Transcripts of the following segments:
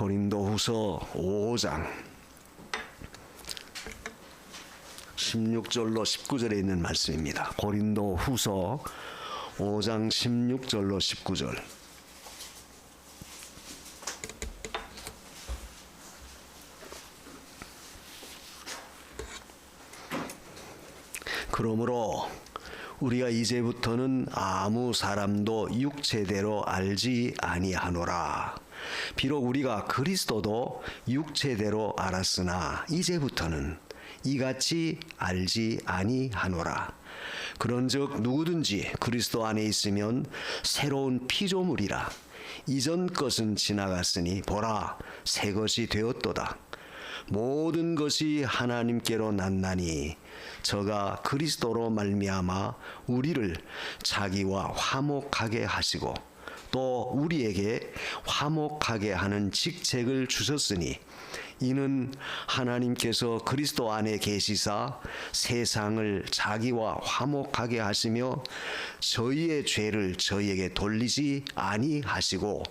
고린도후서 5장 16절로 19절에 있는 말씀입니다. 고린도후서 5장 16절로 19절. 그러므로 우리가 이제부터는 아무 사람도 육체대로 알지 아니하노라. 비록 우리가 그리스도도 육체대로 알았으나 이제부터는 이같이 알지 아니하노라. 그런즉 누구든지 그리스도 안에 있으면 새로운 피조물이라. 이전 것은 지나갔으니 보라 새 것이 되었도다. 모든 것이 하나님께로 났나니 저가 그리스도로 말미암아 우리를 자기와 화목하게 하시고 또 우리에게 화목하게 하는 직책을 주셨으니 이는 하나님께서 그리스도 안에 계시사 세상을 자기와 화목하게 하시며 저희의 죄를 저희에게 돌리지 아니하시고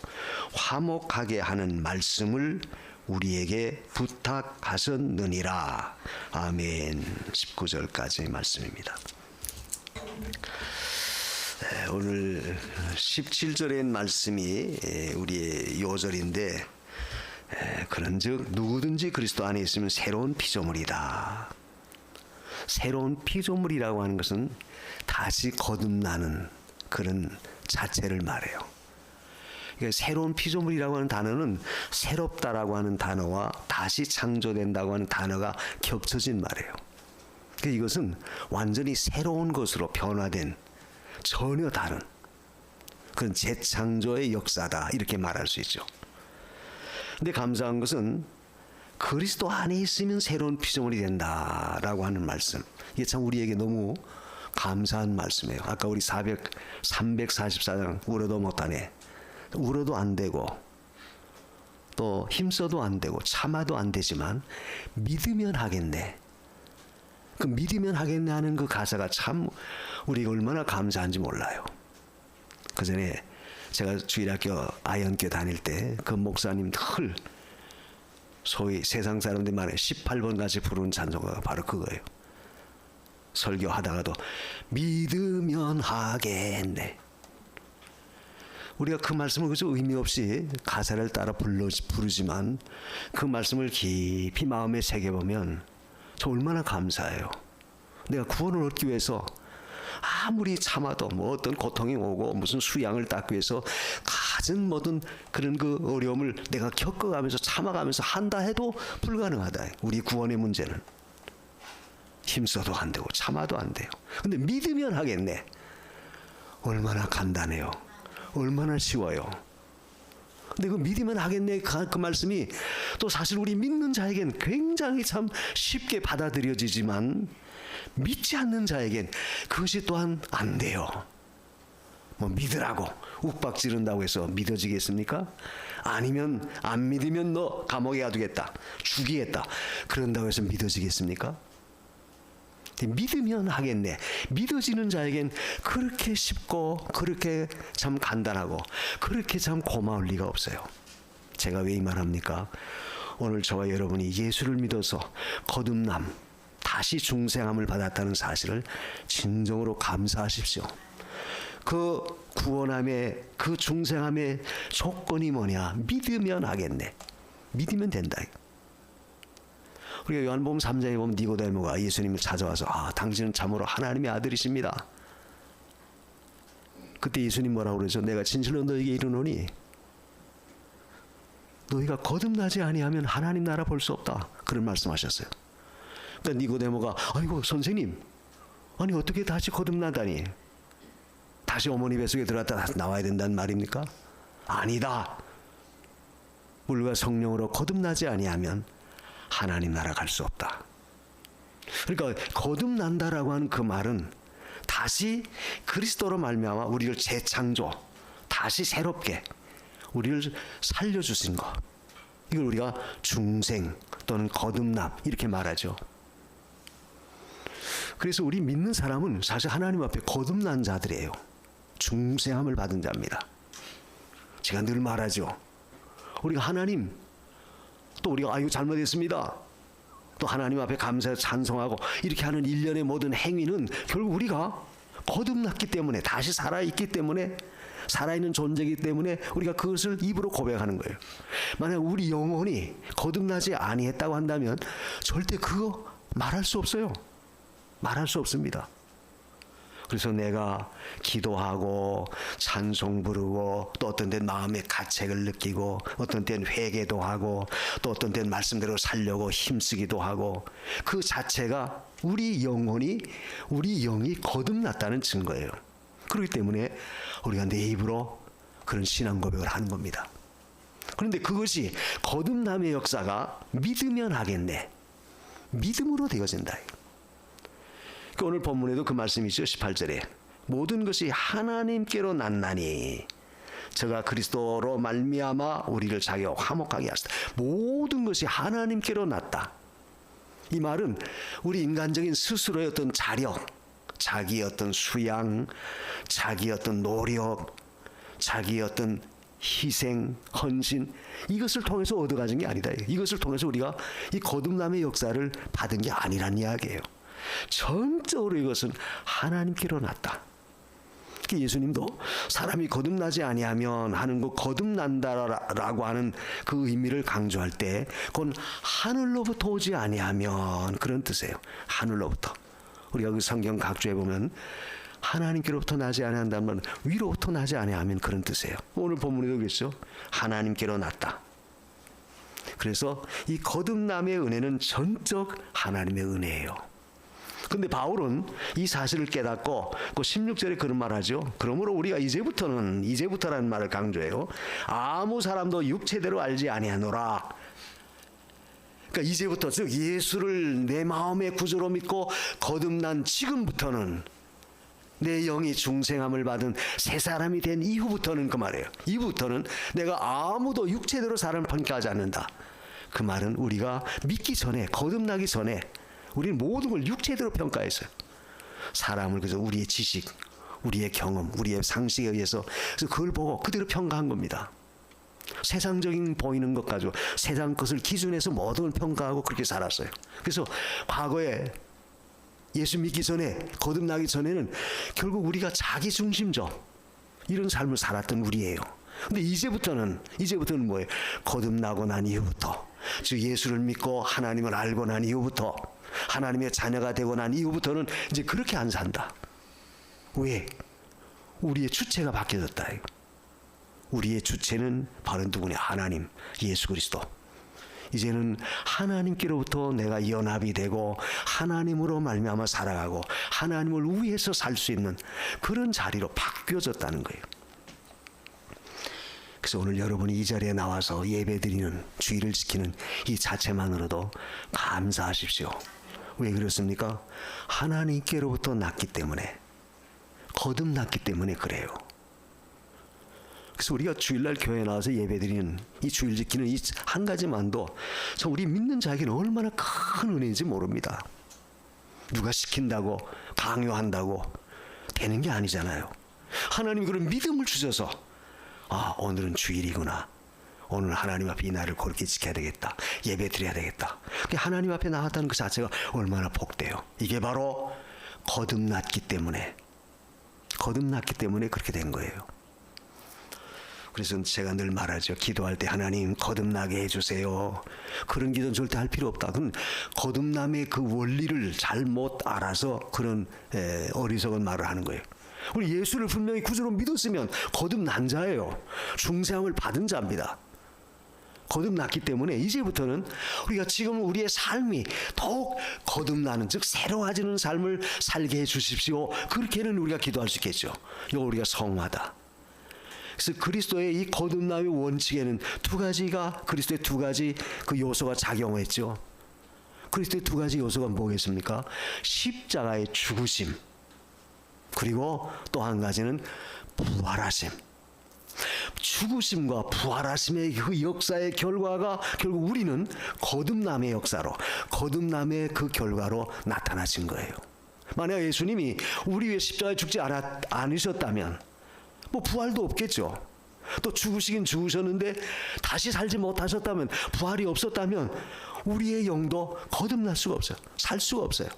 화목하게 하는 말씀을 우리에게 부탁하셨느니라. 아멘. 19절까지 말씀입니다. 오늘 17절의 말씀이 우리의 요절인데, 그런즉 누구든지 그리스도 안에 있으면 새로운 피조물이다. 새로운 피조물이라고 하는 것은 다시 거듭나는 그런 자체를 말해요. 새로운 피조물이라고 하는 단어는 새롭다라고 하는 단어와 다시 창조된다고 하는 단어가 겹쳐진 말이에요. 이것은 완전히 새로운 것으로 변화된 전혀 다른 그런 재창조의 역사다, 이렇게 말할 수 있죠. 근데 감사한 것은 그리스도 안에 있으면 새로운 피조물이 된다라고 하는 말씀, 이게 참 우리에게 너무 감사한 말씀이에요. 아까 우리 344장 울어도 못하네, 울어도 안 되고 또 힘써도 안 되고 참아도 안 되지만 믿으면 하겠네. 그 믿으면 하겠네 하는 그 가사가 참 우리가 얼마나 감사한지 몰라요. 그 전에 제가 주일학교 아이언교 다닐 때 그 목사님 늘 소위 세상 사람들이 말해 18번 같이 부르는 찬송가가 바로 그거예요. 설교하다가도 믿으면 하겠네. 우리가 그 말씀을 그저 의미 없이 가사를 따라 부르지만 그 말씀을 깊이 마음에 새겨보면 저 얼마나 감사해요. 내가 구원을 얻기 위해서 아무리 참아도 뭐 어떤 고통이 오고 무슨 수양을 닦기 위해서 가진 모든 그런 그 어려움을 내가 겪어가면서 참아가면서 한다 해도 불가능하다. 우리 구원의 문제는 힘써도 안 되고 참아도 안 돼요. 근데 믿으면 하겠네. 얼마나 간단해요. 얼마나 쉬워요. 근데 그 믿으면 하겠네 그 말씀이 또 사실 우리 믿는 자에겐 굉장히 참 쉽게 받아들여지지만 믿지 않는 자에겐 그것이 또한 안 돼요. 뭐 믿으라고 욱박 지른다고 해서 믿어지겠습니까? 아니면 안 믿으면 너 감옥에 가두겠다, 죽이겠다, 그런다고 해서 믿어지겠습니까? 믿으면 하겠네. 믿어지는 자에겐 그렇게 쉽고 그렇게 참 간단하고 그렇게 참 고마울 리가 없어요. 제가 왜 이 말합니까? 오늘 저와 여러분이 예수를 믿어서 거듭남, 다시 중생함을 받았다는 사실을 진정으로 감사하십시오. 그 구원함의, 그 중생함의 조건이 뭐냐? 믿으면 하겠네. 믿으면 된다. 우리가 요한복음 3장에 보면 니고데모가 예수님을 찾아와서 당신은 참으로 하나님의 아들이십니다. 그때 예수님 뭐라고 그러죠? 내가 진실로 너에게 이르노니 너희가 거듭나지 아니하면 하나님 나라 볼 수 없다. 그런 말씀하셨어요. 그러니까 니고데모가 아이고 선생님, 아니 어떻게 다시 거듭나다니? 다시 어머니 뱃속에 들어갔다 나와야 된다는 말입니까? 아니다. 물과 성령으로 거듭나지 아니하면 하나님 나라 갈 수 없다. 그러니까 거듭난다라고 하는 그 말은 다시 그리스도로 말미암아 우리를 재창조, 다시 새롭게 우리를 살려주신 것, 이걸 우리가 중생 또는 거듭남 이렇게 말하죠. 그래서 우리 믿는 사람은 사실 하나님 앞에 거듭난 자들이에요. 중생함을 받은 자입니다. 제가 늘 말하죠. 우리가 하나님 또 우리가 이거 잘못했습니다. 또 하나님 앞에 감사해서 찬송하고 이렇게 하는 일련의 모든 행위는 결국 우리가 거듭났기 때문에, 다시 살아있기 때문에, 살아있는 존재이기 때문에 우리가 그것을 입으로 고백하는 거예요. 만약 우리 영혼이 거듭나지 아니했다고 한다면 절대 그거 말할 수 없어요. 말할 수 없습니다. 그래서 내가 기도하고 찬송 부르고, 또 어떤 때는 마음의 가책을 느끼고, 어떤 때는 회개도 하고, 또 어떤 때는 말씀대로 살려고 힘쓰기도 하고, 그 자체가 우리 영이 거듭났다는 증거예요. 그렇기 때문에 우리가 내 입으로 그런 신앙 고백을 하는 겁니다. 그런데 그것이 거듭남의 역사가 믿으면 하겠네, 믿음으로 되어진다. 오늘 본문에도 그 말씀이 있죠. 18절에 모든 것이 하나님께로 났나니 저가 그리스도로 말미암아 우리를 자기와 화목하게 하시다. 모든 것이 하나님께로 났다. 이 말은 우리 인간적인 스스로의 어떤 자력, 자기의 어떤 수양, 자기의 어떤 노력, 자기의 어떤 희생, 헌신, 이것을 통해서 얻어가진 게 아니다. 이것을 통해서 우리가 이 거듭남의 역사를 받은 게 아니란 이야기예요. 전적으로 이것은 하나님께로 났다. 예수님도 사람이 거듭나지 아니하면 하는 그 거듭난다라고 하는 그 의미를 강조할 때 그건 하늘로부터 오지 아니하면, 그런 뜻이에요. 하늘로부터. 우리가 그 성경 각주에 보면 하나님께로부터 나지 아니한다면 위로부터 나지 아니하면, 그런 뜻이에요. 오늘 본문에도 그랬죠. 하나님께로 났다. 그래서 이 거듭남의 은혜는 전적 하나님의 은혜예요. 근데 바울은 이 사실을 깨닫고 그 16절에 그런 말 하죠. 그러므로 우리가 이제부터라는 말을 강조해요. 아무 사람도 육체대로 알지 아니하노라. 그러니까 이제부터, 즉 예수를 내 마음의 구주로 믿고 거듭난 지금부터는, 내 영이 중생함을 받은 새 사람이 된 이후부터는, 그 말이에요. 이후부터는 내가 아무도 육체대로 사람을 평가하지 않는다. 그 말은 우리가 믿기 전에, 거듭나기 전에 우리는 모든 걸 육체대로 평가했어요. 사람을 그래서 우리의 지식, 우리의 경험, 우리의 상식에 의해서, 그래서 그걸 보고 그대로 평가한 겁니다. 세상적인 보이는 것 가지고 세상 것을 기준해서 모든 걸 평가하고 그렇게 살았어요. 그래서 과거에 예수 믿기 전에, 거듭나기 전에는 결국 우리가 자기 중심적 이런 삶을 살았던 우리예요. 근데 이제부터는 뭐예요? 거듭나고 난 이후부터, 즉 예수를 믿고 하나님을 알고 난 이후부터, 하나님의 자녀가 되고 난 이후부터는 이제 그렇게 안 산다. 왜? 우리의 주체가 바뀌어졌다. 우리의 주체는 바로 누구냐? 하나님, 예수 그리스도. 이제는 하나님께로부터 내가 연합이 되고 하나님으로 말미암아 살아가고 하나님을 위해서 살 수 있는 그런 자리로 바뀌어졌다는 거예요. 그래서 오늘 여러분이 이 자리에 나와서 예배드리는, 주의를 지키는 이 자체만으로도 감사하십시오. 왜 그렇습니까? 하나님께로부터 났기 때문에, 거듭났기 때문에 그래요. 그래서 우리가 주일날 교회에 나와서 예배드리는 이 주일 지키는 이 한 가지만도 참 우리 믿는 자에게는 얼마나 큰 은혜인지 모릅니다. 누가 시킨다고, 강요한다고 되는 게 아니잖아요. 하나님이 그런 믿음을 주셔서, 아, 오늘은 주일이구나, 오늘 하나님 앞에 이 날을 그렇게 지켜야 되겠다, 예배 드려야 되겠다, 하나님 앞에 나왔다는 그 자체가 얼마나 복돼요. 이게 바로 거듭났기 때문에 그렇게 된 거예요. 그래서 제가 늘 말하죠. 기도할 때 하나님 거듭나게 해주세요. 그런 기도는 절대 할 필요 없다. 그건 거듭남의 그 원리를 잘못 알아서 그런 어리석은 말을 하는 거예요. 우리 예수를 분명히 구주로 믿었으면 거듭난 자예요. 중생함을 받은 자입니다. 거듭났기 때문에 이제부터는 우리가 지금 우리의 삶이 더욱 거듭나는, 즉 새로워지는 삶을 살게 해 주십시오. 그렇게는 우리가 기도할 수 있겠죠. 이거 우리가 성화다. 그래서 그리스도의 이 거듭남의 원칙에는 그리스도의 두 가지 그 요소가 작용했죠. 그리스도의 두 가지 요소가 뭐겠습니까? 십자가의 죽으심, 그리고 또 한 가지는 부활하심. 죽으심과 부활하심의 그 역사의 결과가 결국 우리는 거듭남의 역사로, 거듭남의 그 결과로 나타나신 거예요. 만약 예수님이 우리 위해 십자가에 죽지 않으셨다면 뭐 부활도 없겠죠. 또 죽으시긴 죽으셨는데 다시 살지 못하셨다면, 부활이 없었다면 우리의 영도 거듭날 수가 없어요. 살 수가 없어요.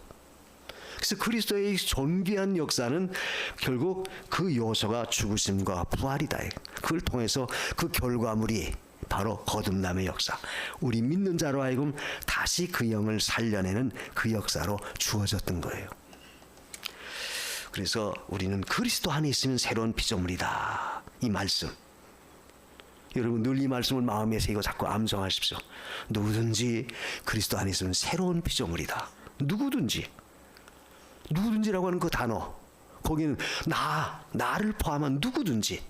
그래서 그리스도의 존귀한 역사는 결국 그 요소가 죽으심과 부활이다. 그걸 통해서 그 결과물이 바로 거듭남의 역사, 우리 믿는 자로 하여금 다시 그 영을 살려내는 그 역사로 주어졌던 거예요. 그래서 우리는 그리스도 안에 있으면 새로운 피조물이다. 이 말씀, 여러분 늘 이 말씀을 마음에 새기고 자꾸 암송하십시오. 누구든지 그리스도 안에 있으면 새로운 피조물이다. 누구든지라고 하는 그 단어, 거기는 나를 포함한 누구든지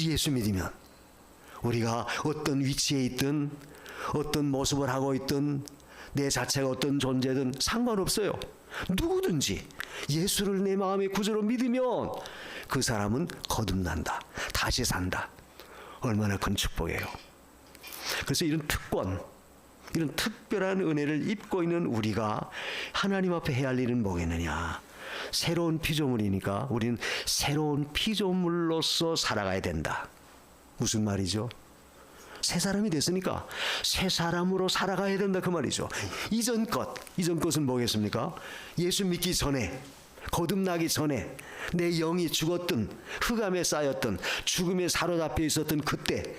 예수 믿으면, 우리가 어떤 위치에 있든 어떤 모습을 하고 있든 내 자체가 어떤 존재든 상관없어요. 누구든지 예수를 내 마음의 구주로 믿으면 그 사람은 거듭난다, 다시 산다. 얼마나 큰 축복이에요. 그래서 이런 특권, 이런 특별한 은혜를 입고 있는 우리가 하나님 앞에 해야 할 일은 뭐겠느냐? 새로운 피조물이니까 우리는 새로운 피조물로서 살아가야 된다. 무슨 말이죠? 새 사람이 됐으니까 새 사람으로 살아가야 된다, 그 말이죠. 이전 것은 뭐겠습니까? 예수 믿기 전에, 거듭나기 전에 내 영이 죽었던, 흑암에 쌓였던, 죽음에 사로잡혀 있었던 그때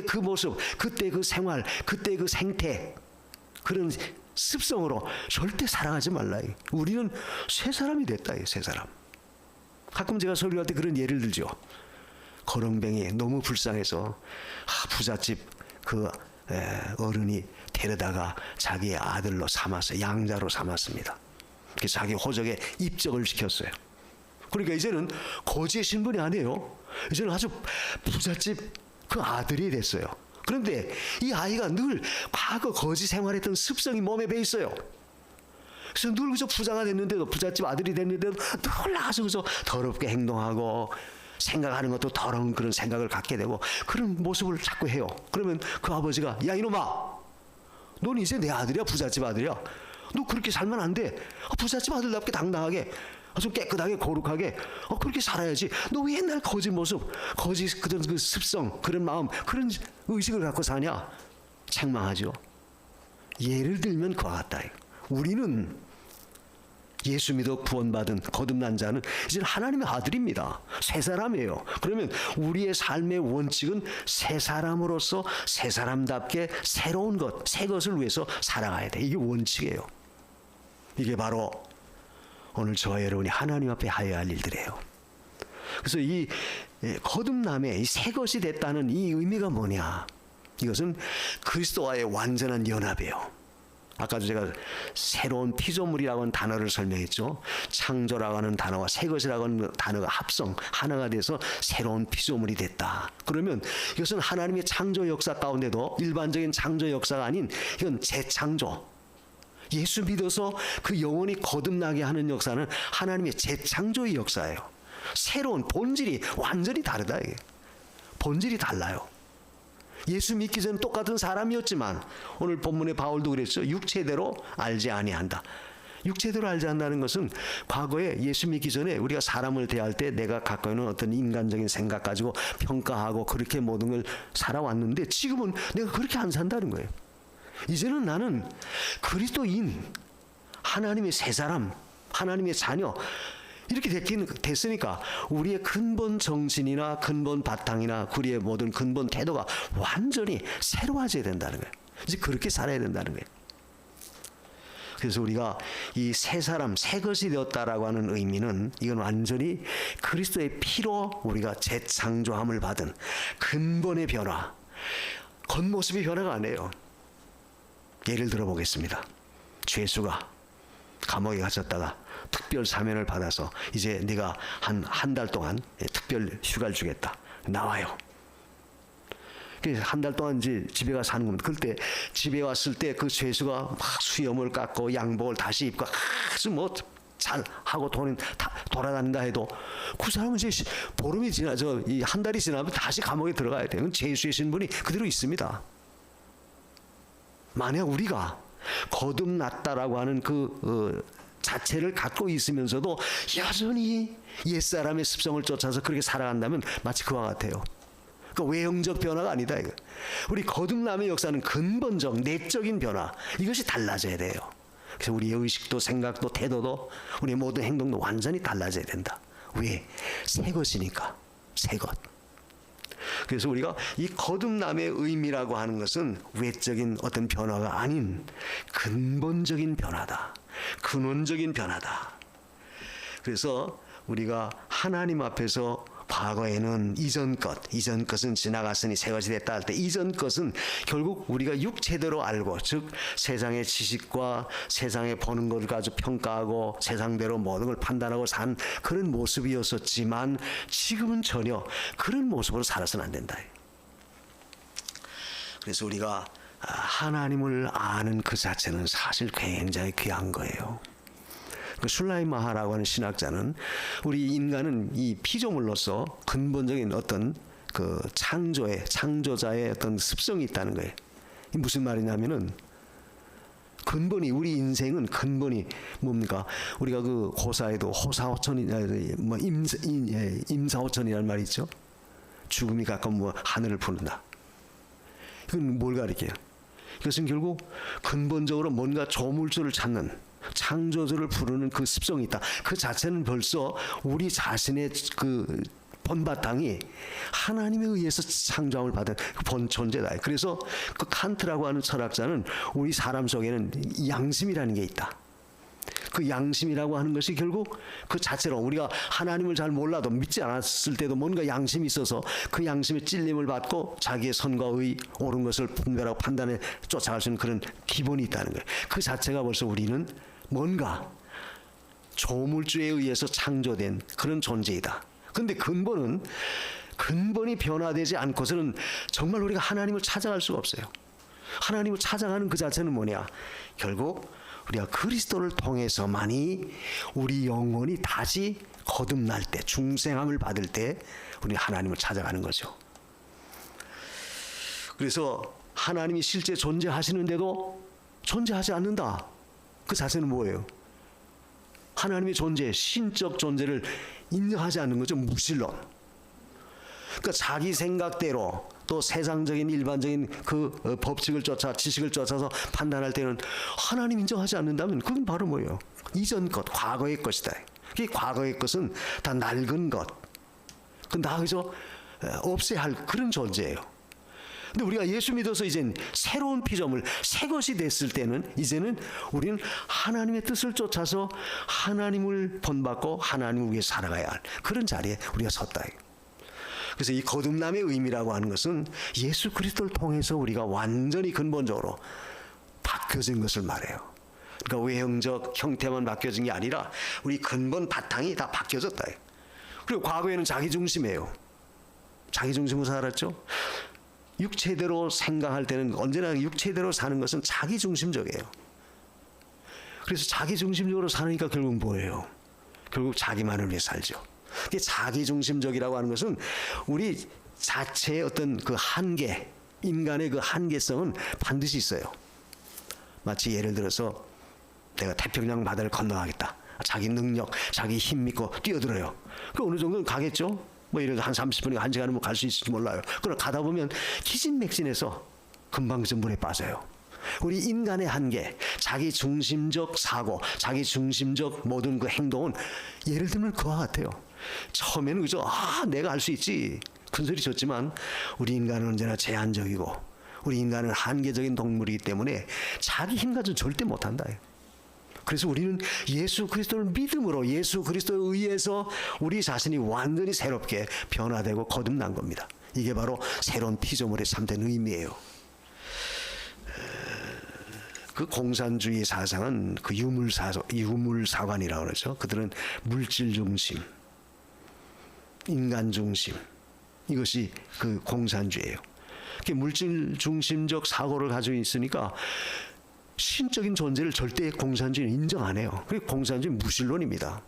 그 모습, 그때 그 생활, 그때 그 생태, 그런 습성으로 절대 살아가지 말라. 우리는 새 사람이 됐다. 새 사람. 가끔 제가 설교할 때 그런 예를 들죠. 거렁뱅이 너무 불쌍해서 부잣집 그 어른이 데려다가 자기의 아들로 삼았어요. 양자로 삼았습니다. 그래서 자기 호적에 입적을 시켰어요. 그러니까 이제는 거지의 신분이 아니에요. 이제는 아주 부잣집 그 아들이 됐어요. 그런데 이 아이가 늘 과거 거지 생활했던 습성이 몸에 배 있어요. 그래서 늘 그저 부자가 됐는데도, 부잣집 아들이 됐는데도 늘 나가서 그저 더럽게 행동하고 생각하는 것도 더러운 그런 생각을 갖게 되고 그런 모습을 자꾸 해요. 그러면 그 아버지가, 야 이놈아, 넌 이제 내 아들이야, 부잣집 아들이야. 너 그렇게 살면 안 돼. 부잣집 아들답게 당당하게, 좀 깨끗하게 거룩하게 그렇게 살아야지. 너 왜 옛날 거지 모습, 거지 그런 그 습성, 그런 마음, 그런 의식을 갖고 사냐? 책망하죠. 예를 들면 그와 같다. 우리는 예수 믿어 구원받은 거듭난 자는 이제 하나님의 아들입니다. 새 사람이에요. 그러면 우리의 삶의 원칙은 새 사람으로서 새 사람답게 새로운 것, 새 것을 위해서 살아가야 돼. 이게 원칙이에요. 이게 바로 오늘 저와 여러분이 하나님 앞에 해야 할 일들이에요. 그래서 이 거듭남에 이 새 것이 됐다는 이 의미가 뭐냐? 이것은 그리스도와의 완전한 연합이에요. 아까도 제가 새로운 피조물이라고 하는 단어를 설명했죠. 창조라고 하는 단어와 새 것이라고 하는 단어가 합성, 하나가 돼서 새로운 피조물이 됐다. 그러면 이것은 하나님의 창조 역사 가운데도 일반적인 창조 역사가 아닌, 이건 재창조, 예수 믿어서 그 영혼이 거듭나게 하는 역사는 하나님의 재창조의 역사예요. 새로운 본질이 완전히 다르다. 이게 본질이 달라요. 예수 믿기 전 똑같은 사람이었지만, 오늘 본문의 바울도 그랬죠. 육체대로 알지 아니한다. 육체대로 알지 않는다는 것은 과거에 예수 믿기 전에 우리가 사람을 대할 때 내가 갖고 있는 어떤 인간적인 생각 가지고 평가하고 그렇게 모든 걸 살아왔는데, 지금은 내가 그렇게 안 산다는 거예요. 이제는 나는 그리스도인, 하나님의 새 사람, 하나님의 자녀, 이렇게 됐으니까 우리의 근본 정신이나 근본 바탕이나 우리의 모든 근본 태도가 완전히 새로워져야 된다는 거예요. 이제 그렇게 살아야 된다는 거예요. 그래서 우리가 이 새 사람, 새 것이 되었다라고 하는 의미는, 이건 완전히 그리스도의 피로 우리가 재창조함을 받은 근본의 변화, 겉모습의 변화가 아니에요. 예를 들어 보겠습니다. 죄수가 감옥에 갇혔다가 특별 사면을 받아서 이제 네가 한 달 동안 특별 휴가를 주겠다. 나와요. 그래서 한 달 동안 이제 집에 가서 사는 겁니다. 그럴 때 집에 왔을 때 그 죄수가 막 수염을 깎고 양복을 다시 입고 아주 뭐 잘 하고 돌아다닌다 해도 그 사람은 이제 보름이 지나서 이 한 달이 지나면 다시 감옥에 들어가야 돼요. 죄수의 신분이 그대로 있습니다. 만약 우리가 거듭났다라고 하는 그 자체를 갖고 있으면서도 여전히 옛사람의 습성을 쫓아서 그렇게 살아간다면 마치 그와 같아요. 그러니까 외형적 변화가 아니다 이거. 우리 거듭남의 역사는 근본적 내적인 변화, 이것이 달라져야 돼요. 그래서 우리의 의식도 생각도 태도도 우리의 모든 행동도 완전히 달라져야 된다. 왜? 새 것이니까. 새 것. 그래서 우리가 이 거듭남의 의미라고 하는 것은 외적인 어떤 변화가 아닌 근본적인 변화다. 근원적인 변화다. 그래서 우리가 하나님 앞에서 과거에는 이전 것은 지나갔으니 새 것이 됐다 할 때 이전 것은 결국 우리가 육체대로 알고, 즉 세상의 지식과 세상에 보는 것을 가지고 평가하고 세상대로 모든 걸 판단하고 산 그런 모습이었었지만 지금은 전혀 그런 모습으로 살아서는 안 된다. 그래서 우리가 하나님을 아는 그 자체는 사실 굉장히 귀한 거예요. 그 슐라이마하라고 하는 신학자는 우리 인간은 이 피조물로서 근본적인 어떤 그 창조자의 어떤 습성이 있다는 거예요. 이 무슨 말이냐면은 근본이, 우리 인생은 근본이 뭡니까? 우리가 그 고사에도 호사호천이나 뭐 임사호천이라는 말이 있죠. 죽음이 가까운 뭐 하늘을 부른다. 이건 뭘 가리켜요? 이것은 결국 근본적으로 뭔가 조물주를 찾는, 창조주를 부르는 그 습성이 있다. 그 자체는 벌써 우리 자신의 그 본바탕이 하나님에 의해서 창조함을 받은 그 본 존재다. 그래서 그 칸트라고 하는 철학자는 우리 사람 속에는 양심이라는 게 있다. 그 양심이라고 하는 것이 결국 그 자체로 우리가 하나님을 잘 몰라도 믿지 않았을 때도 뭔가 양심이 있어서 그 양심의 찔림을 받고 자기의 선과 의, 옳은 것을 분별하고 판단해 쫓아갈 수 있는 그런 기본이 있다는 거예요. 그 자체가 벌써 우리는 뭔가 조물주에 의해서 창조된 그런 존재이다. 근데 근본이 변화되지 않고서는 정말 우리가 하나님을 찾아갈 수가 없어요. 하나님을 찾아가는 그 자체는 뭐냐? 결국 우리가 그리스도를 통해서만이 우리 영혼이 다시 거듭날 때, 중생함을 받을 때 우리 하나님을 찾아가는 거죠. 그래서 하나님이 실제 존재하시는데도 존재하지 않는다. 그 자체는 뭐예요? 하나님의 존재, 신적 존재를 인정하지 않는 거죠. 무신론. 그러니까 자기 생각대로 또 세상적인 일반적인 그 법칙을 쫓아 지식을 쫓아서 판단할 때는 하나님 인정하지 않는다면 그건 바로 뭐예요? 이전 것, 과거의 것이다. 이 과거의 것은 다 낡은 것, 그 나그저 없애야 할 그런 존재예요. 근데 우리가 예수 믿어서 이젠 새로운 피조물, 새 것이 됐을 때는 이제는 우리는 하나님의 뜻을 쫓아서 하나님을 본받고 하나님을 위해 살아가야 할 그런 자리에 우리가 섰다. 그래서 이 거듭남의 의미라고 하는 것은 예수 그리스도를 통해서 우리가 완전히 근본적으로 바뀌어진 것을 말해요. 그러니까 외형적 형태만 바뀌어진 게 아니라 우리 근본 바탕이 다 바뀌어졌다. 그리고 과거에는 자기중심이에요. 자기중심으로 살았죠. 육체대로 생각할 때는 언제나 육체대로 사는 것은 자기중심적이에요. 그래서 자기중심적으로 사니까 결국 뭐예요? 결국 자기만을 위해 살죠. 자기중심적이라고 하는 것은 우리 자체의 어떤 그 한계, 인간의 그 한계성은 반드시 있어요. 마치 예를 들어서 내가 태평양 바다를 건너가겠다. 자기 능력, 자기 힘 믿고 뛰어들어요. 그 어느 정도는 가겠죠. 뭐 이런 한 30분이나 1시간은 뭐 갈 수 있을지 몰라요. 그러나 가다 보면 기진맥진해서 금방 그 물에 빠져요. 우리 인간의 한계, 자기 중심적 사고, 자기 중심적 모든 그 행동은 예를 들면 그와 같아요. 처음에는 그저 내가 할 수 있지 큰소리 쳤지만 우리 인간은 언제나 제한적이고 우리 인간은 한계적인 동물이기 때문에 자기 힘 가지고 절대 못한다. 그래서 우리는 예수 그리스도를 믿음으로 예수 그리스도에 의해서 우리 자신이 완전히 새롭게 변화되고 거듭난 겁니다. 이게 바로 새로운 피조물의 참된 의미예요. 그 공산주의 사상은 그 유물사관이라고 그러죠. 그들은 물질 중심, 인간 중심, 이것이 그 공산주의예요. 물질 중심적 사고를 가지고 있으니까 신적인 존재를 절대 공산주의는 인정 안 해요. 그리고 공산주의는 무신론입니다.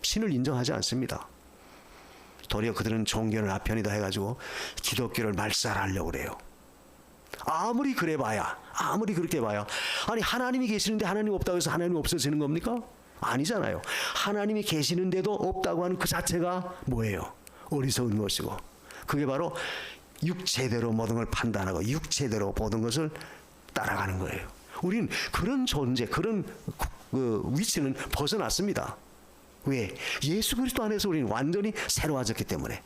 신을 인정하지 않습니다. 도리어 그들은 종교를 아편이다 해가지고 기독교를 말살하려고 그래요. 아무리 그렇게 봐야 아니 하나님이 계시는데 하나님 없다고 해서 하나님이 없어지는 겁니까? 아니잖아요. 하나님이 계시는데도 없다고 하는 그 자체가 뭐예요? 어리석은 것이고 그게 바로 육체대로 모든 걸 판단하고 육체대로 모든 것을 따라가는 거예요. 우리는 그런 존재, 그런 위치는 벗어났습니다. 왜? 예수 그리스도 안에서 우리는 완전히 새로워졌기 때문에.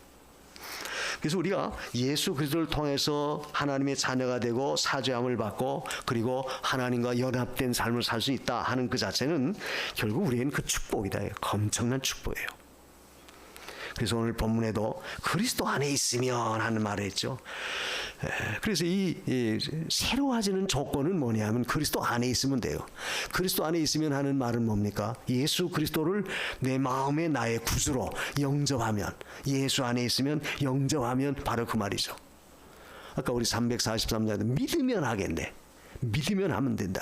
그래서 우리가 예수 그리스도를 통해서 하나님의 자녀가 되고 사죄함을 받고 그리고 하나님과 연합된 삶을 살 수 있다 하는 그 자체는 결국 우리에겐 그 축복이다. 엄청난 축복이에요. 그래서 오늘 본문에도 그리스도 안에 있으면 하는 말을 했죠. 그래서 이 새로워지는 조건은 뭐냐면 그리스도 안에 있으면 돼요. 그리스도 안에 있으면 하는 말은 뭡니까? 예수 그리스도를 내 마음에 나의 구주로 영접하면, 예수 안에 있으면 영접하면 바로 그 말이죠. 아까 우리 343장에 믿으면 하겠네. 믿으면 하면 된다.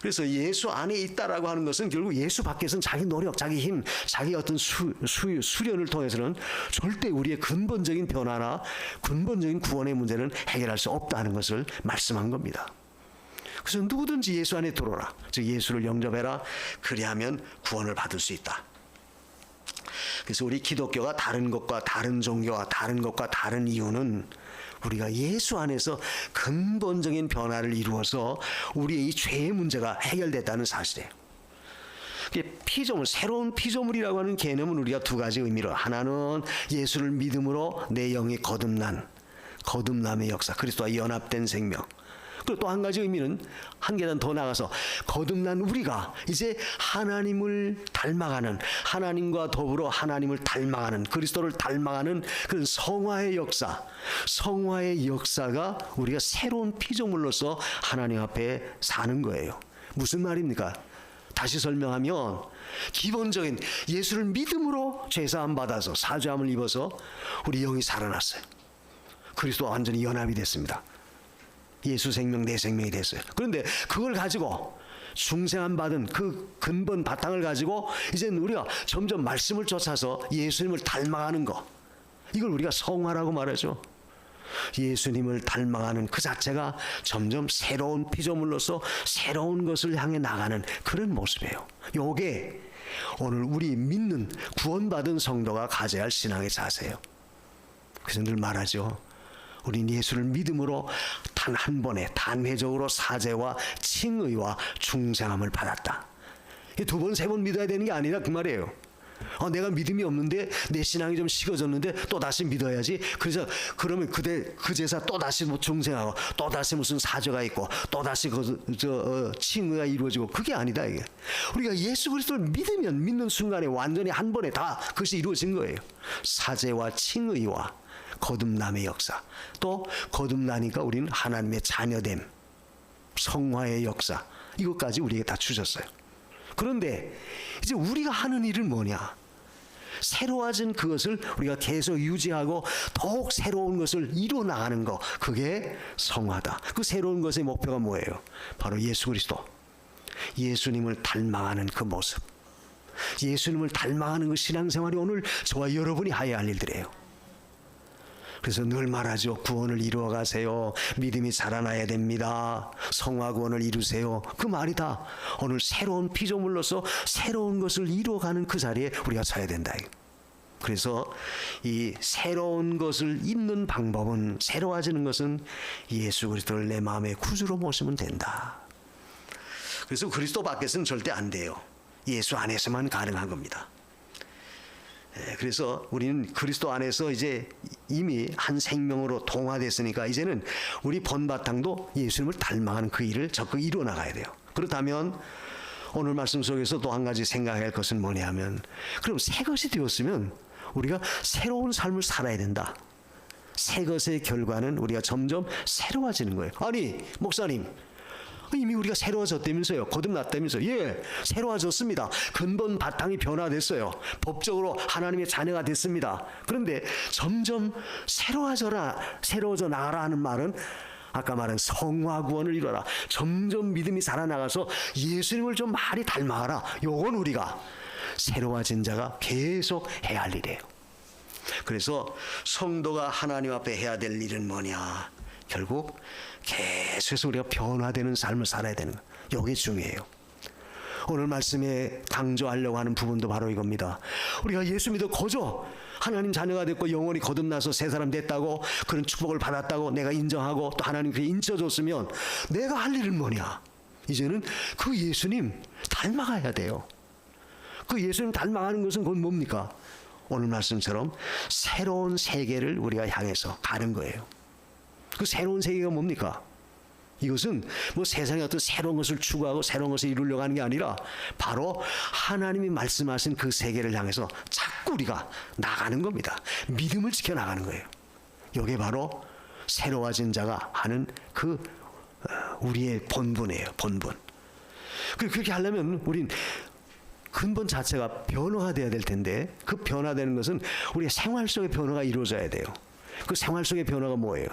그래서 예수 안에 있다라고 하는 것은 결국 예수 밖에서는 자기 노력, 자기 힘, 자기 어떤 수련을 통해서는 절대 우리의 근본적인 변화나 근본적인 구원의 문제는 해결할 수 없다는 것을 말씀한 겁니다. 그래서 누구든지 예수 안에 들어오라. 즉 예수를 영접해라. 그리하면 구원을 받을 수 있다. 그래서 우리 기독교가 다른 것과 다른 종교와 다른 것과 다른 이유는 우리가 예수 안에서 근본적인 변화를 이루어서 우리의 이 죄의 문제가 해결됐다는 사실이에요. 피조물, 새로운 피조물이라고 하는 개념은 우리가 두 가지 의미로, 하나는 예수를 믿음으로 내 영이 거듭남의 역사, 그리스도와 연합된 생명. 그리고 또 한 가지 의미는 한 계단 더 나가서 거듭난 우리가 이제 하나님을 닮아가는, 하나님과 더불어 하나님을 닮아가는, 그리스도를 닮아가는 그런 성화의 역사, 성화의 역사가 우리가 새로운 피조물로서 하나님 앞에 사는 거예요. 무슨 말입니까? 다시 설명하면 기본적인 예수를 믿음으로 죄사함 받아서 사죄함을 입어서 우리 영이 살아났어요. 그리스도와 완전히 연합이 됐습니다. 예수 생명 내 생명이 됐어요. 그런데 그걸 가지고 중생함 받은 그 근본 바탕을 가지고 이제 우리가 점점 말씀을 쫓아서 예수님을 닮아가는 것, 이걸 우리가 성화라고 말하죠. 예수님을 닮아가는 그 자체가 점점 새로운 피조물로서 새로운 것을 향해 나가는 그런 모습이에요. 요게 오늘 우리 믿는 구원받은 성도가 가져야 할 신앙의 자세예요. 그래서 늘 말하죠. 우린 예수를 믿음으로 단 한 번에 단회적으로 사죄와 칭의와 중생함을 받았다. 두 번, 세 번 믿어야 되는 게 아니라 그 말이에요. 내가 믿음이 없는데 내 신앙이 좀 식어졌는데 또 다시 믿어야지. 그래서 그러면 그 제사 또 다시 중생하고 또 다시 무슨 사죄가 있고 또 다시 칭의가 이루어지고, 그게 아니다 이게. 우리가 예수 그리스도를 믿으면 믿는 순간에 완전히 한 번에 다 그것이 이루어진 거예요. 사죄와 칭의와 거듭남의 역사, 또 거듭나니까 우리는 하나님의 자녀됨, 성화의 역사, 이것까지 우리에게 다 주셨어요. 그런데 이제 우리가 하는 일은 뭐냐? 새로워진 그것을 우리가 계속 유지하고 더욱 새로운 것을 이뤄나가는 것, 그게 성화다. 그 새로운 것의 목표가 뭐예요? 바로 예수 그리스도, 예수님을 닮아가는 그 모습, 예수님을 닮아가는 그 신앙생활이 오늘 저와 여러분이 해야 할 일들이에요. 그래서 늘 말하죠. 구원을 이루어 가세요. 믿음이 자라나야 됩니다. 성화 구원을 이루세요. 그 말이 다 오늘 새로운 피조물로서 새로운 것을 이루어가는 그 자리에 우리가 서야 된다. 그래서 이 새로운 것을 잇는 방법은, 새로워지는 것은 예수 그리스도를 내 마음의 구주로 모시면 된다. 그래서 그리스도 밖에서는 절대 안 돼요. 예수 안에서만 가능한 겁니다. 그래서 우리는 그리스도 안에서 이제 이미 한 생명으로 동화됐으니까 이제는 우리 본바탕도 예수님을 닮아가는 그 일을 적극 이루어나가야 돼요. 그렇다면 오늘 말씀 속에서 또 한 가지 생각해야 할 것은 뭐냐면, 그럼 새 것이 되었으면 우리가 새로운 삶을 살아야 된다. 새 것의 결과는 우리가 점점 새로워지는 거예요. 아니 목사님, 이미 우리가 새로워졌다면서요. 거듭났다면서요. 예, 새로워졌습니다. 근본 바탕이 변화됐어요. 법적으로 하나님의 자녀가 됐습니다. 그런데 점점 새로워져 나가라 하는 말은, 아까 말한 성화 구원을 이루어라, 점점 믿음이 자라나가서 예수님을 좀 많이 닮아가라. 요건 우리가 새로워진 자가 계속 해야 할 일이에요. 그래서 성도가 하나님 앞에 해야 될 일은 뭐냐? 결국 계속해서 우리가 변화되는 삶을 살아야 되는 거예요. 이게 중요해요. 오늘 말씀에 강조하려고 하는 부분도 바로 이겁니다. 우리가 예수 믿어 거저 하나님 자녀가 됐고 영원히 거듭나서 새 사람 됐다고, 그런 축복을 받았다고 내가 인정하고 또 하나님 그게 인쳐줬으면 내가 할 일은 뭐냐? 이제는 그 예수님 닮아가야 돼요. 그 예수님 닮아가는 것은 그건 뭡니까? 오늘 말씀처럼 새로운 세계를 우리가 향해서 가는 거예요. 그 새로운 세계가 뭡니까? 이것은 뭐 세상에 어떤 새로운 것을 추구하고 새로운 것을 이루려고 하는 게 아니라 바로 하나님이 말씀하신 그 세계를 향해서 자꾸 우리가 나가는 겁니다. 믿음을 지켜나가는 거예요. 이게 바로 새로워진 자가 하는 그 우리의 본분이에요. 본분. 그렇게 하려면 우린 근본 자체가 변화가 돼야 될 텐데, 그 변화되는 것은 우리의 생활 속의 변화가 이루어져야 돼요. 그 생활 속의 변화가 뭐예요?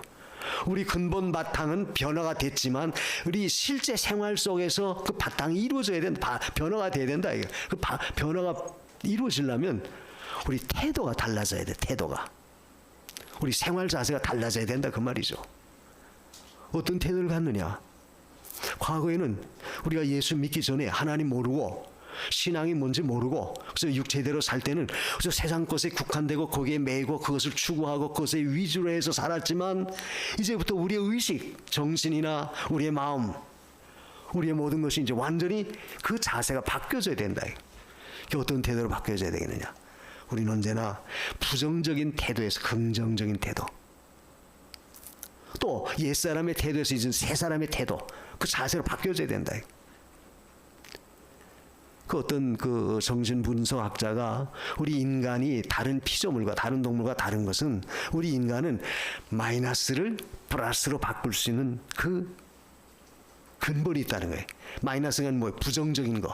우리 근본 바탕은 변화가 됐지만 우리 실제 생활 속에서 그 바탕이 이루어져야 된다. 변화가 돼야 된다. 그 변화가 이루어지려면 우리 태도가 달라져야 돼. 태도가. 우리 생활 자세가 달라져야 된다. 그 말이죠. 어떤 태도를 갖느냐? 과거에는 우리가 예수 믿기 전에 하나님 모르고 신앙이 뭔지 모르고 그래서 육체대로 살 때는 그래서 세상 것에 국한되고 거기에 매이고 그것을 추구하고 그것에 위주로 해서 살았지만, 이제부터 우리의 의식, 정신이나 우리의 마음, 우리의 모든 것이 이제 완전히 그 자세가 바뀌어져야 된다. 어떤 태도로 바뀌어져야 되겠느냐? 우리는 언제나 부정적인 태도에서 긍정적인 태도, 또 옛사람의 태도에서 이제 새사람의 태도, 그 자세로 바뀌어져야 된다. 그 어떤 그 정신분석학자가 우리 인간이 다른 피조물과 다른 동물과 다른 것은 우리 인간은 마이너스를 플러스로 바꿀 수 있는 그 근본이 있다는 거예요. 마이너스가 뭐예요? 부정적인 거.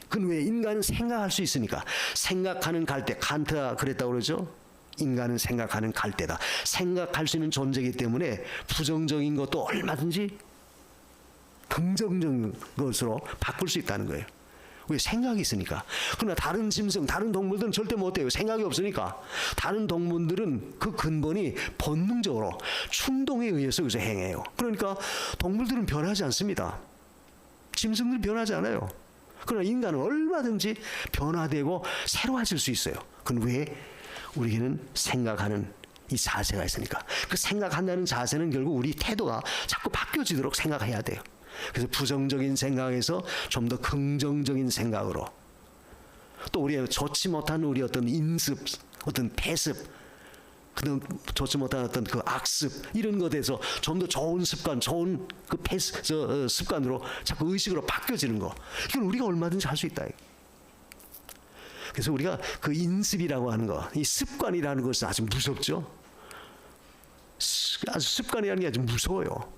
그건 왜? 인간은 생각할 수 있으니까. 생각하는 갈대, 칸트가 그랬다고 그러죠. 인간은 생각하는 갈대다. 생각할 수 있는 존재이기 때문에 부정적인 것도 얼마든지 긍정적인 것으로 바꿀 수 있다는 거예요. 왜? 생각이 있으니까. 그러나 다른 짐승, 다른 동물들은 절대 못해요. 생각이 없으니까. 다른 동물들은 그 근본이 본능적으로 충동에 의해서 여기서 행해요. 그러니까 동물들은 변하지 않습니다. 짐승들은 변하지 않아요. 그러나 인간은 얼마든지 변화되고 새로워질 수 있어요. 그건 왜? 우리에게는 생각하는 이 자세가 있으니까. 그 생각한다는 자세는 결국 우리 태도가 자꾸 바뀌어지도록 생각해야 돼요. 그래서 부정적인 생각에서 좀 더 긍정적인 생각으로, 또 우리의 좋지 못한 우리 어떤 인습, 어떤 폐습, 그런 좋지 못한 어떤 그 악습, 이런 것에서 좀 더 좋은 습관, 좋은 그 습관으로 자꾸 의식으로 바뀌어지는 거, 이건 우리가 얼마든지 할 수 있다. 그래서 우리가 그 인습이라고 하는 거, 이 습관이라는 것은 아주 무섭죠. 아주 습관이라는 게 아주 무서워요.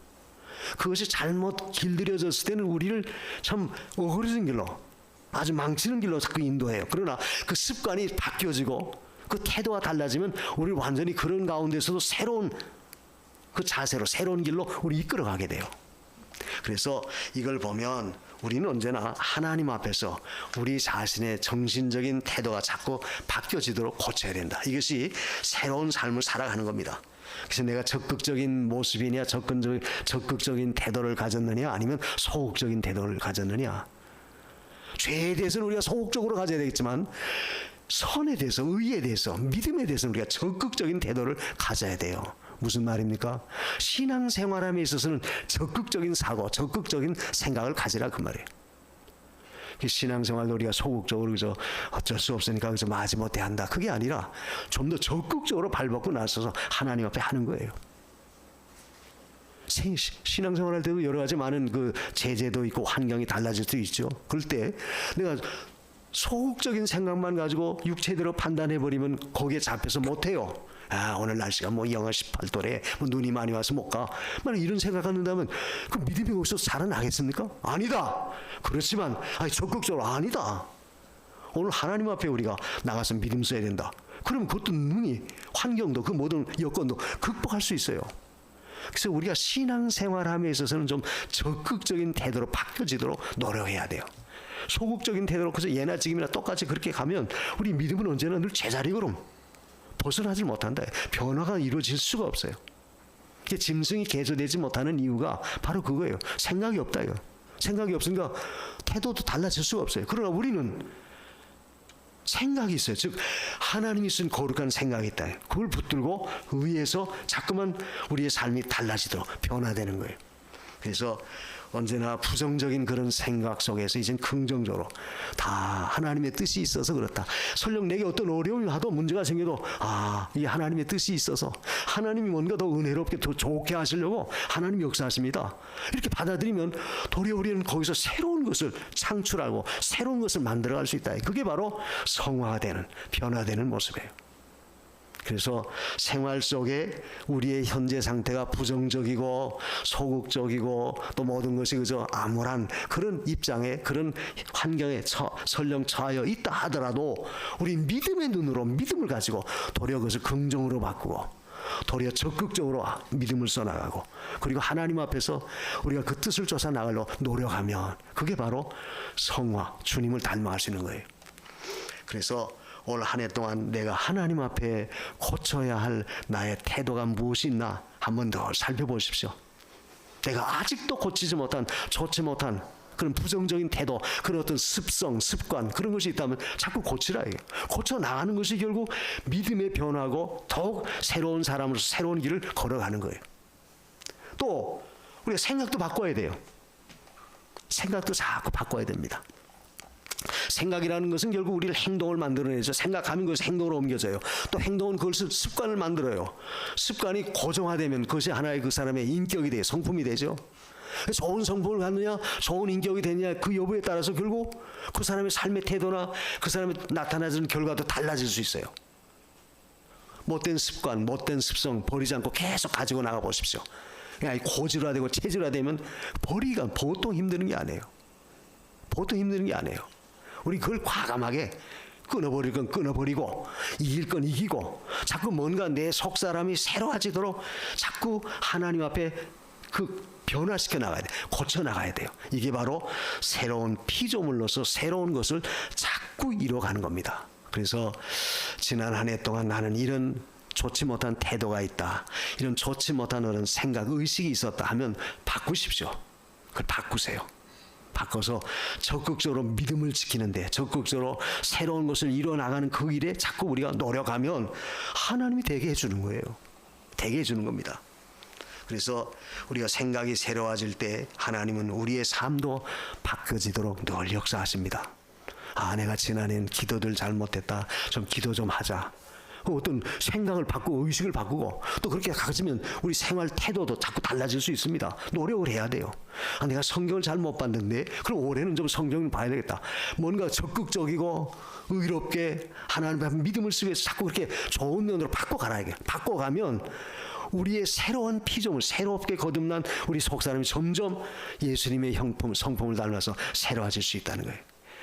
그것이 잘못 길들여졌을 때는 우리를 참 어그러진 길로, 아주 망치는 길로 자꾸 인도해요. 그러나 그 습관이 바뀌어지고 그 태도가 달라지면 우리를 완전히 그런 가운데서도 새로운 그 자세로, 새로운 길로 우리 이끌어가게 돼요. 그래서 이걸 보면 우리는 언제나 하나님 앞에서 우리 자신의 정신적인 태도가 자꾸 바뀌어지도록 고쳐야 된다. 이것이 새로운 삶을 살아가는 겁니다. 그래서 내가 적극적인 모습이냐, 적극적인 태도를 가졌느냐, 아니면 소극적인 태도를 가졌느냐. 죄에 대해서는 우리가 소극적으로 가져야 되겠지만 선에 대해서, 의에 대해서, 믿음에 대해서는 우리가 적극적인 태도를 가져야 돼요. 무슨 말입니까? 신앙생활함에 있어서는 적극적인 사고, 적극적인 생각을 가지라 그 말이에요. 신앙생활도 우리가 소극적으로 그저 어쩔 수 없으니까 그저 마지못해 한다, 그게 아니라 좀 더 적극적으로 발벗고 나서서 하나님 앞에 하는 거예요. 신앙생활할 때도 여러 가지 많은 그 제재도 있고 환경이 달라질 수 있죠. 그럴 때 내가 소극적인 생각만 가지고 육체대로 판단해버리면 거기에 잡혀서 못해요. 아, 오늘 날씨가 뭐 영하 18도래, 뭐 눈이 많이 와서 못 가. 만약 이런 생각한다면 그 믿음이 거기서 살아나겠습니까? 아니다. 그렇지만 적극적으로 아니다. 오늘 하나님 앞에 우리가 나가서 믿음 써야 된다. 그러면 그것도 능히 환경도 그 모든 여건도 극복할 수 있어요. 그래서 우리가 신앙생활함에 있어서는 좀 적극적인 태도로 바뀌어지도록 노력해야 돼요. 소극적인 태도로 그래서 예나 지금이나 똑같이 그렇게 가면 우리 믿음은 언제나 늘 제자리걸음 벗어나질 못한다. 변화가 이루어질 수가 없어요. 짐승이 개조되지 못하는 이유가 바로 그거예요. 생각이 없다. 이거. 생각이 없으니까 태도도 달라질 수가 없어요. 그러나 우리는 생각이 있어요. 즉 하나님이 쓴 거룩한 생각이 있다. 그걸 붙들고 의해서 자꾸만 우리의 삶이 달라지도록 변화되는 거예요. 그래서 언제나 부정적인 그런 생각 속에서 이젠 긍정적으로 다 하나님의 뜻이 있어서 그렇다. 설령 내게 어떤 어려움이 와도 문제가 생겨도 이게 하나님의 뜻이 있어서 하나님이 뭔가 더 은혜롭게 더 좋게 하시려고 하나님이 역사하십니다. 이렇게 받아들이면 도리어 우리는 거기서 새로운 것을 창출하고 새로운 것을 만들어갈 수 있다. 그게 바로 성화되는 변화되는 모습이에요. 그래서 생활 속에 우리의 현재 상태가 부정적이고 소극적이고 또 모든 것이 그저 암울한 그런 입장에 그런 환경에 설령 처하여 있다 하더라도 우리 믿음의 눈으로 믿음을 가지고 도리어 그것을 긍정으로 바꾸고 도리어 적극적으로 믿음을 써나가고 그리고 하나님 앞에서 우리가 그 뜻을 쫓아 나가려 노력하면 그게 바로 성화, 주님을 닮아갈 수 있는 거예요. 그래서 올 한 해 동안 내가 하나님 앞에 고쳐야 할 나의 태도가 무엇이 있나 한번 더 살펴보십시오. 내가 아직도 고치지 못한, 좋지 못한 그런 부정적인 태도, 그런 어떤 습성, 습관 그런 것이 있다면 자꾸 고치라 이게. 고쳐 나가는 것이 결국 믿음의 변화고 더욱 새로운 사람으로서 새로운 길을 걸어가는 거예요. 또 우리가 생각도 바꿔야 돼요. 생각도 자꾸 바꿔야 됩니다. 생각이라는 것은 결국 우리를 행동을 만들어내죠. 생각하면 그것이 행동으로 옮겨져요. 또 행동은 그것을 습관을 만들어요. 습관이 고정화되면 그것이 하나의 그 사람의 인격이 돼요. 성품이 되죠. 좋은 성품을 갖느냐 좋은 인격이 되느냐 그 여부에 따라서 결국 그 사람의 삶의 태도나 그 사람의 나타나는 결과도 달라질 수 있어요. 못된 습관, 못된 습성 버리지 않고 계속 가지고 나가 보십시오. 고질화되고 체질화되면 버리기가 보통 힘드는 게 아니에요. 보통 힘드는 게 아니에요. 우리 그걸 과감하게 끊어버릴 건 끊어버리고 이길 건 이기고 자꾸 뭔가 내 속사람이 새로워지도록 자꾸 하나님 앞에 그 변화시켜 나가야 돼. 고쳐 나가야 돼요. 이게 바로 새로운 피조물로서 새로운 것을 자꾸 이뤄가는 겁니다. 그래서 지난 한 해 동안 나는 이런 좋지 못한 태도가 있다. 이런 좋지 못한 그런 생각, 의식이 있었다 하면 바꾸십시오. 그걸 바꾸세요. 바꿔서 적극적으로 믿음을 지키는데 적극적으로 새로운 것을 이뤄나가는 그 일에 자꾸 우리가 노력하면 하나님이 되게 해주는 거예요. 되게 해주는 겁니다. 그래서 우리가 생각이 새로워질 때 하나님은 우리의 삶도 바꿔지도록 늘 역사하십니다. 내가 지난해는 기도를 잘못했다. 좀 기도 좀 하자. 어떤 생각을 바꾸고 의식을 바꾸고 또 그렇게 가지면 우리 생활 태도도 자꾸 달라질 수 있습니다. 노력을 해야 돼요. 내가 성경을 잘 못 봤는데 그럼 올해는 좀 성경을 봐야 되겠다. 뭔가 적극적이고 의롭게 하나님 앞에 믿음을 쓰기 위해서 자꾸 그렇게 좋은 면으로 바꿔가라 이게. 바꿔가면 우리의 새로운 피조물, 새롭게 거듭난 우리 속사람이 점점 예수님의 성품을 닮아서 새로워질 수 있다는 거예요.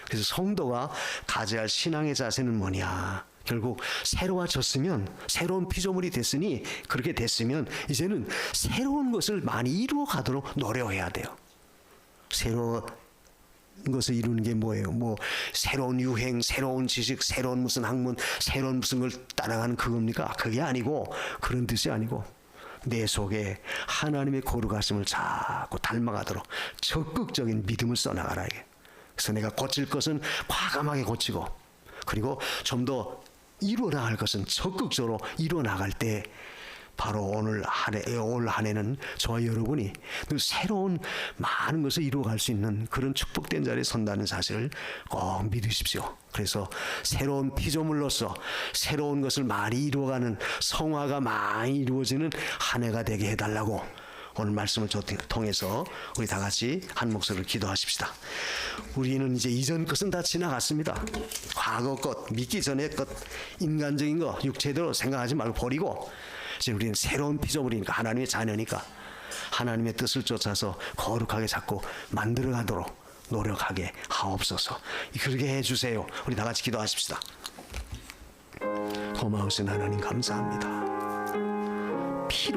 그래서 성도가 가져야 할 신앙의 자세는 뭐냐? 결국 새로워졌으면 새로운 피조물이 됐으니 그렇게 됐으면 이제는 새로운 것을 많이 이루어 가도록 노력해야 돼요. 새로운 것을 이루는 게 뭐예요? 새로운 유행, 새로운 지식, 새로운 무슨 학문, 새로운 무슨 걸 따라가는 그겁니까? 그게 아니고 그런 뜻이 아니고 내 속에 하나님의 거룩하심을 자꾸 닮아가도록 적극적인 믿음을 써나가라 이게. 그래서 내가 고칠 것은 과감하게 고치고 그리고 좀 더 이루어나갈 것은 적극적으로 이루어나갈 때 바로 올 한 해는 저와 여러분이 새로운 많은 것을 이루어갈 수 있는 그런 축복된 자리에 선다는 사실을 꼭 믿으십시오. 그래서 새로운 피조물로서 새로운 것을 많이 이루어가는 성화가 많이 이루어지는 한 해가 되게 해달라고 오늘 말씀을 통해서 우리 다 같이 한 목소리를 기도하십시다. 우리는 이제 이전 것은 다 지나갔습니다. 과거 것, 믿기 전의 것, 인간적인 거, 육체대로 생각하지 말고 버리고 이제 우리는 새로운 피조물이니까 하나님의 자녀니까 하나님의 뜻을 쫓아서 거룩하게 자꾸 만들어가도록 노력하게 하옵소서. 그렇게 해주세요. 우리 다 같이 기도하십시다. 고마우신 하나님 감사합니다.